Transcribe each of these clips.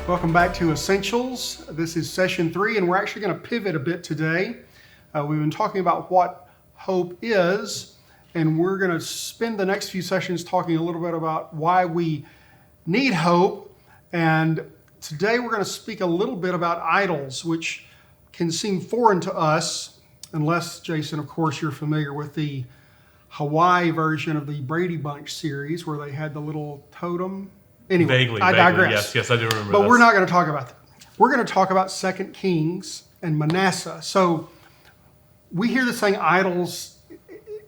Welcome back to Essentials. This is session 3, and we're actually going to pivot a bit today. We've been talking about what hope is, and we're going to spend the next few sessions talking a little bit about why we need hope. And today we're going to speak a little bit about idols, which can seem foreign to us, unless, Jason, of course, you're familiar with the Hawaii version of the Brady Bunch series where they had the little totem. Anyway, Vaguely, I digress. Yes, I do remember. But we're not going to talk about that. We're going to talk about 2 Kings and Manasseh. So we hear the saying idols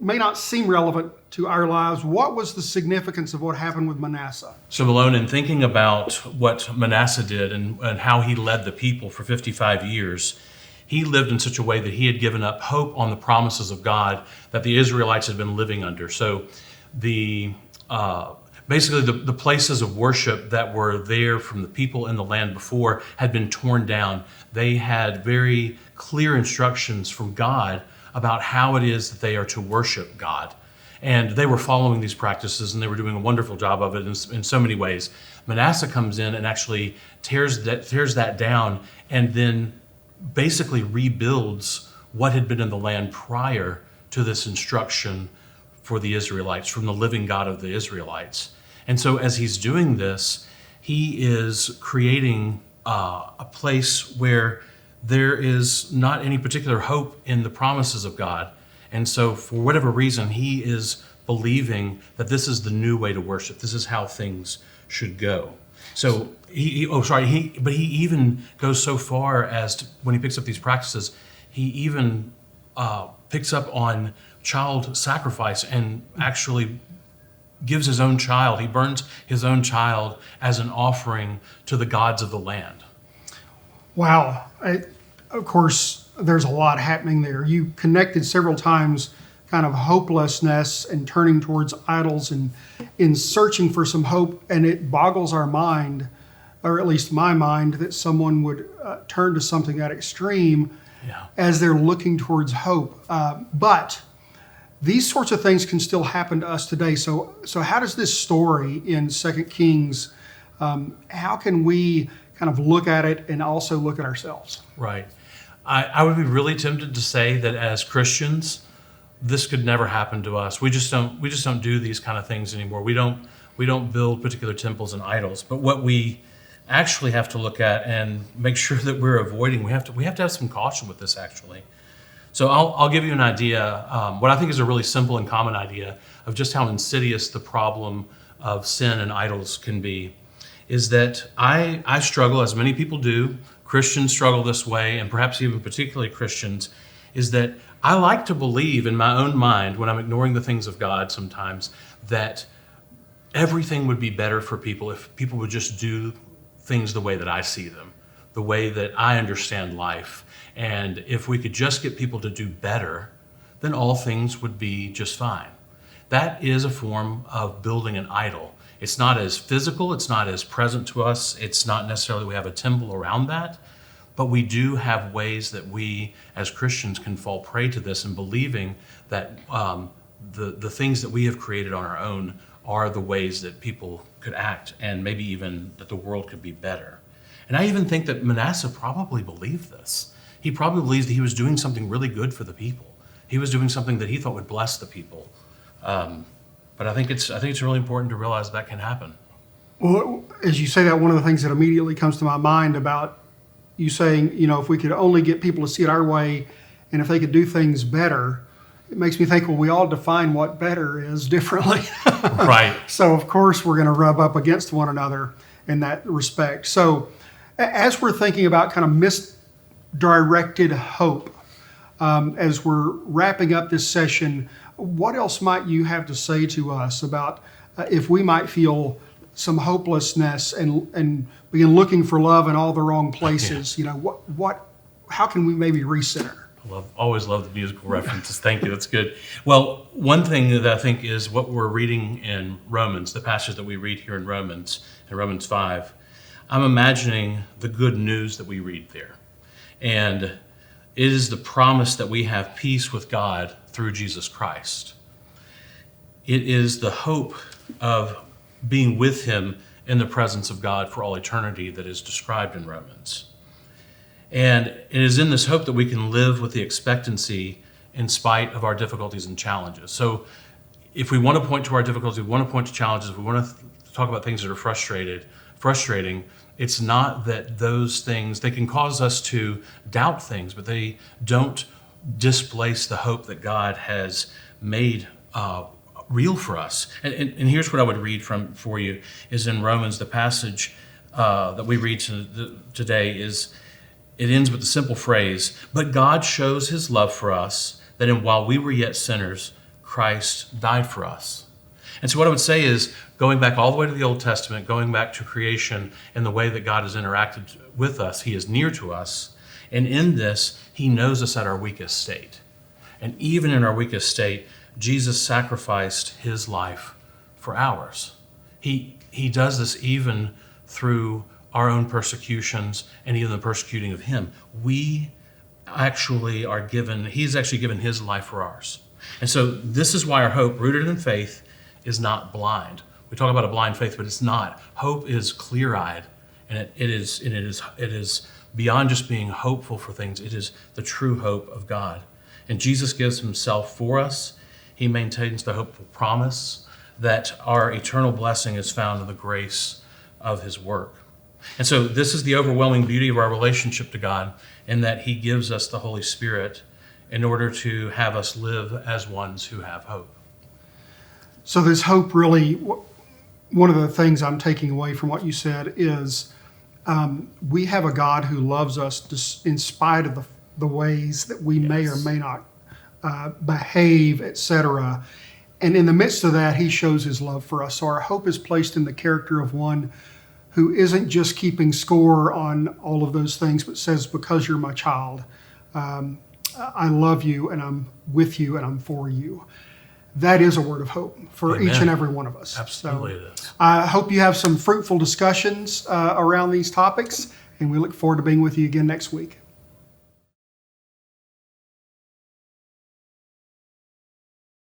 may not seem relevant to our lives. What was the significance of what happened with Manasseh? So Malone, in thinking about what Manasseh did and how he led the people for 55 years, he lived in such a way that he had given up hope on the promises of God that the Israelites had been living under. So basically the places of worship that were there from the people in the land before had been torn down. They had very clear instructions from God about how it is that they are to worship God. And they were following these practices, and they were doing a wonderful job of it in so many ways. Manasseh comes in and actually tears that down, and then basically rebuilds what had been in the land prior to this instruction for the Israelites, from the living God of the Israelites. And so as he's doing this, he is creating a place where there is not any particular hope in the promises of God. And so for whatever reason, he is believing that this is the new way to worship. This is how things should go. So he even goes so far as to, when he picks up these practices, he even picks up on child sacrifice and actually gives his own child. He burns his own child as an offering to the gods of the land. Wow. Of course, there's a lot happening there. You connected several times kind of hopelessness and turning towards idols and in searching for some hope, and it boggles our mind, or at least my mind, that someone would turn to something that extreme as they're looking towards hope. But these sorts of things can still happen to us today. So how does this story in 2 Kings, how can we kind of look at it and also look at ourselves? Right. I would be really tempted to say that as Christians, this could never happen to us. We just don't do these kind of things anymore. We don't build particular temples and idols. But what we actually have to look at and make sure that we're avoiding, we have to have some caution with this actually. So I'll give you an idea, what I think is a really simple and common idea of just how insidious the problem of sin and idols can be, is that I struggle, as many people do, Christians struggle this way, and perhaps even particularly Christians, is that I like to believe in my own mind, when I'm ignoring the things of God sometimes, that everything would be better for people if people would just do things the way that I see them, the way that I understand life. And if we could just get people to do better, then all things would be just fine. That is a form of building an idol. It's not as physical, it's not as present to us, it's not necessarily we have a temple around that, but we do have ways that we as Christians can fall prey to this and believing that the things that we have created on our own are the ways that people could act, and maybe even that the world could be better. And I even think that Manasseh probably believed this. He probably believes that he was doing something really good for the people. He was doing something that he thought would bless the people. But I think it's really important to realize that can happen. Well, as you say that, one of the things that immediately comes to my mind about you saying, if we could only get people to see it our way, and if they could do things better, it makes me think, well, we all define what better is differently. Right. So, of course, we're going to rub up against one another in that respect. So, as we're thinking about kind of misdirected hope, as we're wrapping up this session, what else might you have to say to us about if we might feel some hopelessness and begin looking for love in all the wrong places? Yeah. How can we maybe recenter? Always love the musical references. Thank you. That's good. Well, one thing that I think is what we're reading in Romans, the passage that we read here in Romans 5. I'm imagining the good news that we read there. And it is the promise that we have peace with God through Jesus Christ. It is the hope of being with him in the presence of God for all eternity that is described in Romans. And it is in this hope that we can live with the expectancy in spite of our difficulties and challenges. So if we want to point to our difficulties, we want to point to challenges, we want to talk about things that are frustrating, it's not that those things, they can cause us to doubt things, but they don't displace the hope that God has made real for us. And here's what I would read for you is in Romans, the passage that we read today it ends with the simple phrase, "But God shows his love for us, that while we were yet sinners, Christ died for us." And so what I would say is, going back all the way to the Old Testament, going back to creation and the way that God has interacted with us, he is near to us. And in this, he knows us at our weakest state. And even in our weakest state, Jesus sacrificed his life for ours. He does this even through our own persecutions and even the persecuting of him. He's actually given his life for ours. And so this is why our hope, rooted in faith, is not blind. We talk about a blind faith, but it's not. Hope is clear-eyed, and it is beyond just being hopeful for things. It is the true hope of God. And Jesus gives himself for us. He maintains the hopeful promise that our eternal blessing is found in the grace of his work. And so this is the overwhelming beauty of our relationship to God, in that he gives us the Holy Spirit in order to have us live as ones who have hope. So this hope really, one of the things I'm taking away from what you said is we have a God who loves us in spite of the ways that we may or may not behave, etc. And in the midst of that, he shows his love for us. So our hope is placed in the character of one who isn't just keeping score on all of those things, but says, because you're my child, I love you and I'm with you and I'm for you. That is a word of hope for Amen. Each and every one of us. Absolutely, So it is. I hope you have some fruitful discussions around these topics, and we look forward to being with you again next week.